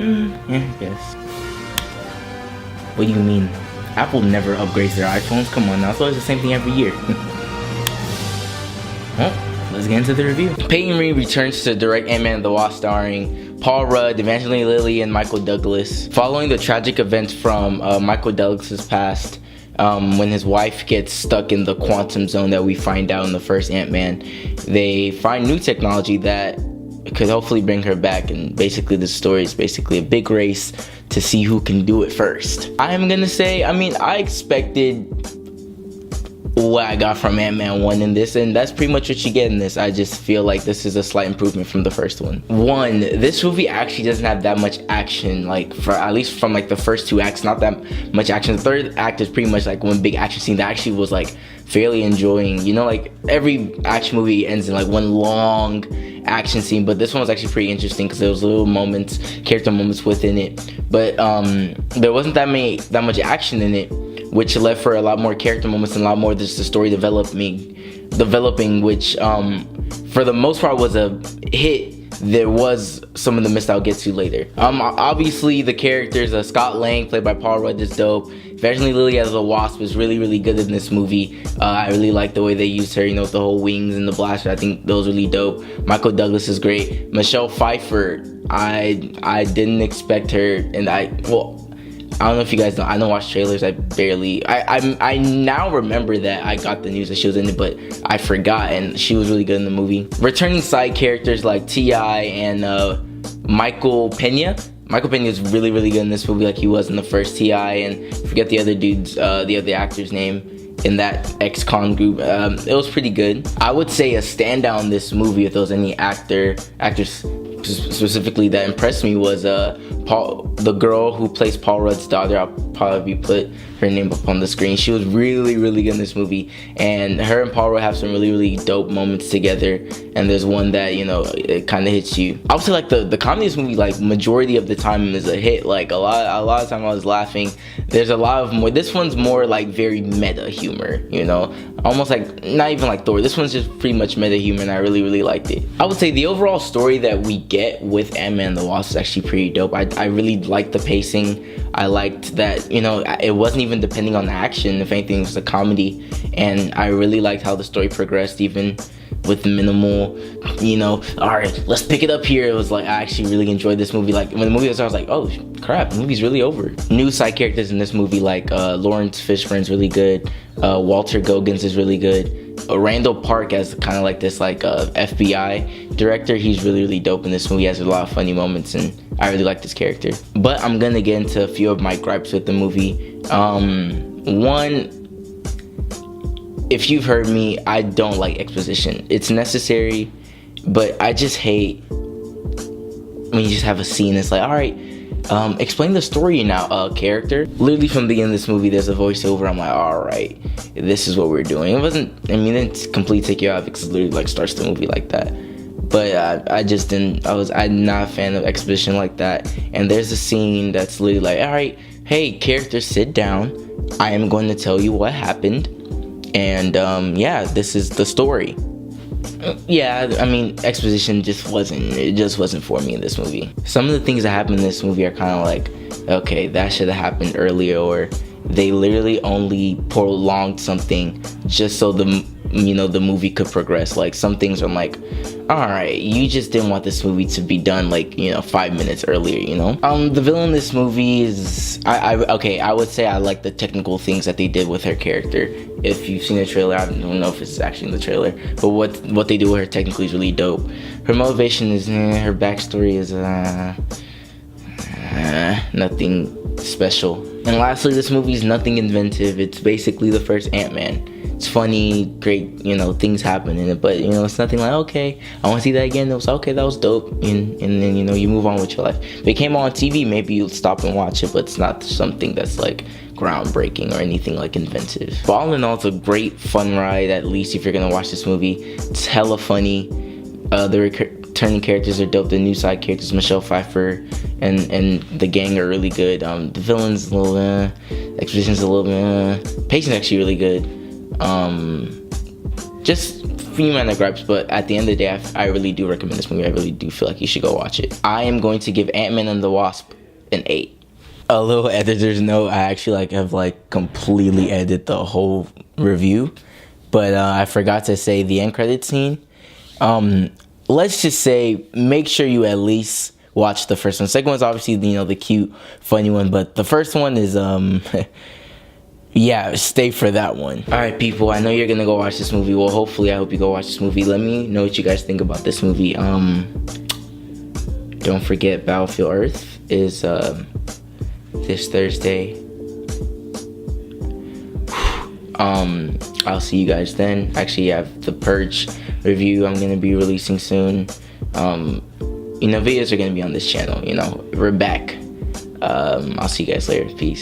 Yeah, I guess. What do you mean? Apple never upgrades their iPhones. Come on now, it's always the same thing every year. Well, let's get into the review. Peyton Reed returns to direct Ant-Man and the Wasp, starring Paul Rudd, Evangeline Lilly, and Michael Douglas. Following the tragic events from Michael Douglas's past, when his wife gets stuck in the quantum zone that we find out in the first Ant-Man, they find new technology that could hopefully bring her back, and basically the story is basically a big race to see who can do it first. I'm gonna say, I expected what I got from Ant-Man 1 in this, and that's pretty much what you get in this. I just feel like this is a slight improvement from the first one. This movie actually doesn't have that much action, like for at least from like the first two acts, not that much action. The third act is pretty much like one big action scene that actually was like fairly enjoying. You know, like every action movie ends in like one long action scene, but this one was actually pretty interesting because there was little moments, character moments within it, but there wasn't that much action in it, which led for a lot more character moments and a lot more just the story developing, which for the most part was a hit. There was some of the missed I'll get to later. Obviously the characters, Scott Lang, played by Paul Rudd, is dope. Evangeline Lilly as a Wasp is really, really good in this movie. I really like the way they used her, you know, with the whole wings and the blaster. I think those really dope. Michael Douglas is great. Michelle Pfeiffer, I didn't expect her, and I don't know if you guys know, I don't watch trailers. I now remember that I got the news that she was in it, but I forgot, and she was really good in the movie. Returning side characters like T.I. and Michael Pena. Michael Pena is really, really good in this movie, like he was in the first T.I. and forget the other dude's, the other actor's name in that ex-con group. It was pretty good. I would say a standout in this movie, if there was any actors specifically that impressed me, was the girl who plays Paul Rudd's daughter. I'll probably put her name up on the screen. She was really, really good in this movie, and her and Paul Rudd have some really, really dope moments together, and there's one that, you know, it kind of hits you. I would say like the comedy of this movie, like majority of the time is a hit. Like a lot of time I was laughing. There's a lot of more. This one's more like very meta humor, you know, almost like not even like Thor. This one's just pretty much meta humor, and I really, really liked it. I would say the overall story that we get with Ant-Man and the Wasp is actually pretty dope. I really liked the pacing. I liked that, you know, it wasn't even depending on the action. If anything, it was a comedy, and I really liked how the story progressed, even with minimal, you know, all right, let's pick it up here. It was like, I actually really enjoyed this movie. Like when the movie was over, I was like, oh crap, the movie's really over. New side characters in this movie, like Lawrence Fishburne's really good. Walter Goggins is really good. Randall Park as kind of like this like FBI director, he's really, really dope in this movie. He has a lot of funny moments, and I really like this character. But I'm gonna get into a few of my gripes with the movie. One, if you've heard me, I don't like exposition. It's necessary, but I just hate when you just have a scene that's like, all right, explain the story now, character. Literally from the beginning of this movie, there's a voiceover. I'm like, all right, this is what we're doing. It wasn't, it's complete take you out because it literally like starts the movie like that. But I just didn't, I'm not a fan of exposition like that. And there's a scene that's literally like, all right, hey, characters, sit down. I am going to tell you what happened. And yeah, this is the story. Yeah, exposition just wasn't for me in this movie. Some of the things that happen in this movie are kind of like, okay, that should have happened earlier, or they literally only prolonged something just so the movie could progress. Like some things I'm like, all right, you just didn't want this movie to be done like, 5 minutes earlier, you know? The villain in this movie is, I would say I like the technical things that they did with her character. If you've seen the trailer, I don't know if it's actually in the trailer, but what they do with her technically is really dope. Her motivation is, her backstory is, nothing special. And lastly, this movie is nothing inventive. It's basically the first Ant-Man. It's funny, great, things happen in it, but it's nothing like, okay, I want to see that again. It was okay, that was dope, and then you move on with your life. If it came on TV, maybe you'll stop and watch it, but it's not something that's like groundbreaking or anything like inventive. But all in all, it's a great fun ride. At least if you're gonna watch this movie, it's hella funny. The returning characters are dope. The new side characters, Michelle Pfeiffer and the gang, are really good. The villain's a little exposition's a little pacing's actually really good. Just me minor gripes, but at the end of the day, I really do recommend this movie. I really do feel like you should go watch it. I am going to give Ant-Man and the Wasp an 8. A little editor's note, I actually have completely edited the whole review, but I forgot to say the end credit scene. Let's just say, make sure you at least watch the first one. Second one's obviously, the cute, funny one, but the first one is, yeah, stay for that one. Alright, people, I know you're gonna go watch this movie. Well, hopefully, I hope you go watch this movie. Let me know what you guys think about this movie. Don't forget, Battlefield Earth is, this Thursday. I'll see you guys then. Actually, I have the Purge review I'm gonna be releasing soon. Videos are gonna be on this channel. We're back. I'll see you guys later. Peace.